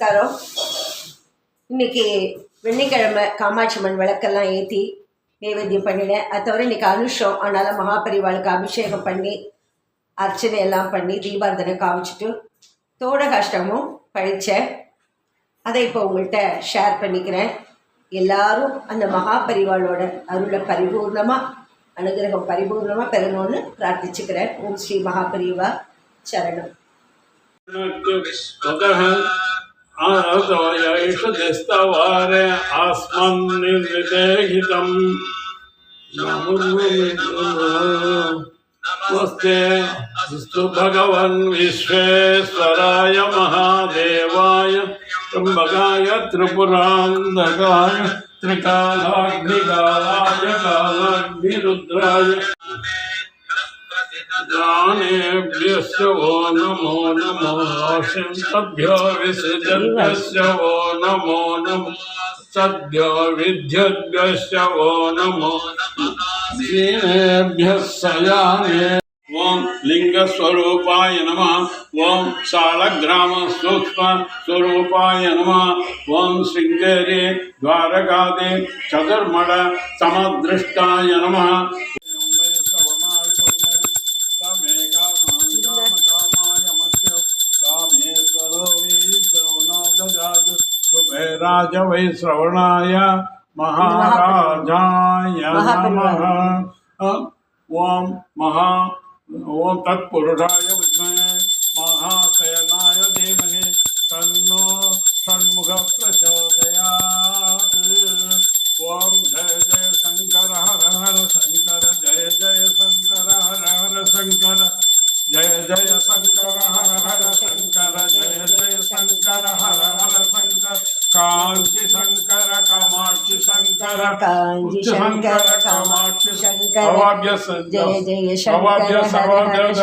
நமஸ்காரம். இன்னைக்கு வெள்ளிக்கிழமை காமாட்சி அம்மன் விளக்கெல்லாம் ஏற்றி நைவேத்தியம் பண்ணினேன். அது தவிர இன்னைக்கு அனுஷம், அதனால் மகாபரிவாளுக்கு அபிஷேகம் பண்ணி அர்ச்சனை எல்லாம் பண்ணி தீபாரதனை காமிச்சிட்டு தோடகாஷ்டமும் படித்தேன். அதை இப்போ உங்கள்கிட்ட ஷேர் பண்ணிக்கிறேன். எல்லாரும் அந்த மகாபரிவாளோட அருளை பரிபூர்ணமாக அனுகிரகம் பரிபூர்ணமாக பெறணும்னு பிரார்த்திச்சுக்கிறேன். ஓம் ஸ்ரீ மகாபரிவா சரணம். आरतोयैषदिस्तवारे आस्मन्निर्विदेहितम् नमस्ते अस्तु भगवन् विश्वेश्वराय महादेवाय त्र्यम्बकाय त्रिपुरान्धकाय त्रिकालाग्निकालाय कालाग्निरुद्राय दानेभ्यश्च वो नमो नमो सद्भ्यो विसृजद्भ्यश्च वो नमो नमो सद्भ्यो विद्युद्भ्यश्च वो नमो दीनेभ्यः सयाने। ओम लिंगस्वरूपाय नमः। ओम शालग्राम सूक्ष्म स्वरूपाय नमः। ओम शृंगेरी द्वारकादि चतुर्मठ समदृष्टाय नमः। कुबेराज वै श्रवणाय महाराजाय नमः। ओम तत्पुरुषाय विद्महे महासेनाय धीमहि तन्नो षण्मुखः प्रचोदयात्। ओम जय जय शंकर हर हर शंकर जय जय शंकर हर हर शंकर जय जय शंकर हर हर शंकर जय जय शंकर हर हर शंकर कांची शंकर कामाक्षी शंकर कांची शंकर कामाक्षी शंकर जय जय शंकर हर हर जय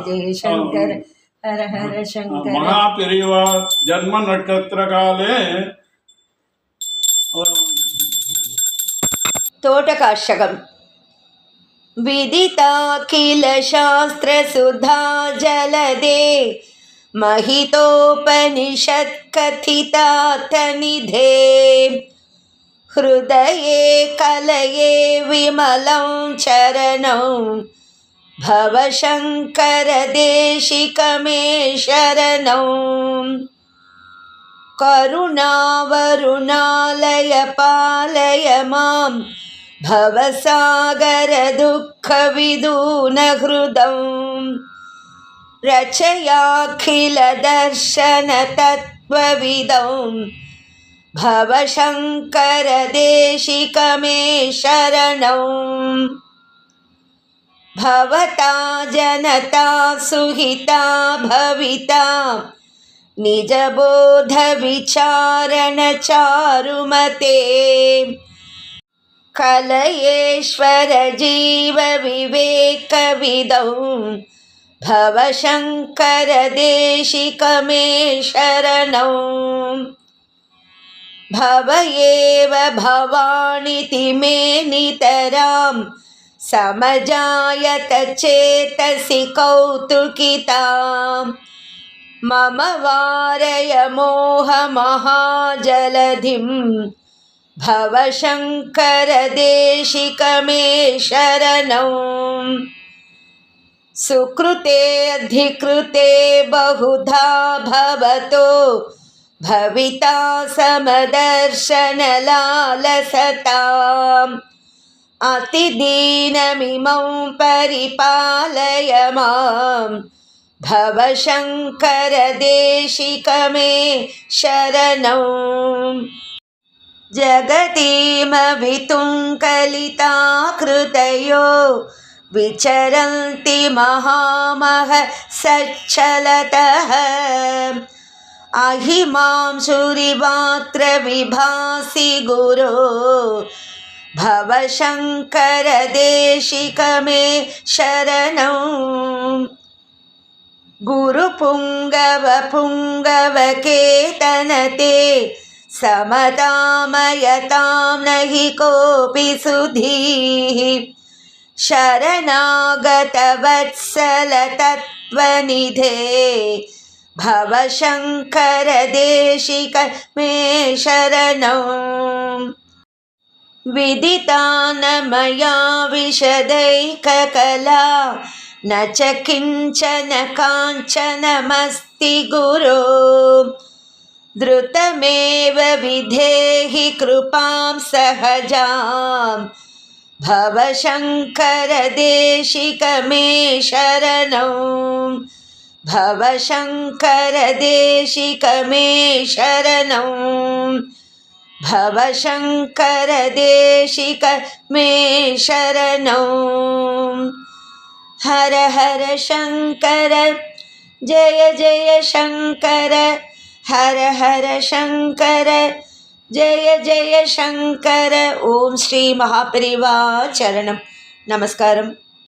जय शंकर हर हर शंकर। महापरिवा जन्म नक्षत्र काले तोटकाष्टकम् विदिताखिल शास्त्र सुधा जलदे महितोपनिषत् कथितार्थनिधे हृदये कलये विमलं चरणं भवशङ्कर देशिक मे शरणं। करुणावरुणालय पालय मां भवसागर दुःखविदून हृदं रचयाखिल दर्शन तत्त्वविदं भवशङ्कर देशिक मे शरणं। भवता जनता सुहिता भविता निजबोध विचारण चारुमते कलयेश्वर जीव विवेक विदौ भवशङ्कर देशिक मे शरणं। भव एव भवानिति मे नितरां समजायत चेतसि कौतुकितां मम वारय मोह महाजलधिं भवशङ्कर देशिक मे शरणं। सुकृते अधिकृते बहुधा भवतो भविता समदर्शनलालसताम् अतिदीनमिमं परिपालय मां भवशङ्कर देशिक मे शरणं। जगतीमवितुङ्कलिताकृतयो विचरन्ति महामह सच्चलतः अहिमांशुरिवात्र विभासि गुरो भवशङ्कर देशिक मे शरणं। गुरुपुङ्गव पुङ्गवकेतनते समतामयतां नहि कोऽपि सुधीः शरणागत वत्सल तत्त्वनिधे भवशङ्कर देशिक मे शरणं विदितान मया विशदैककला न च किञ्चन काञ्चनमस्ति गुरो द्रुतमेव विधेहि कृपां सहजां भवशङ्कर देशिक मे शरणं भवशङ्कर देशिक मे शरणं भवशङ्कर देशिक मे शरणं हर हर शङ्कर जय जय शङ्कर हर हर शङ्कर जय जय शङ्कर. ओम श्री महापरिवा चरणं. नमस्कारं.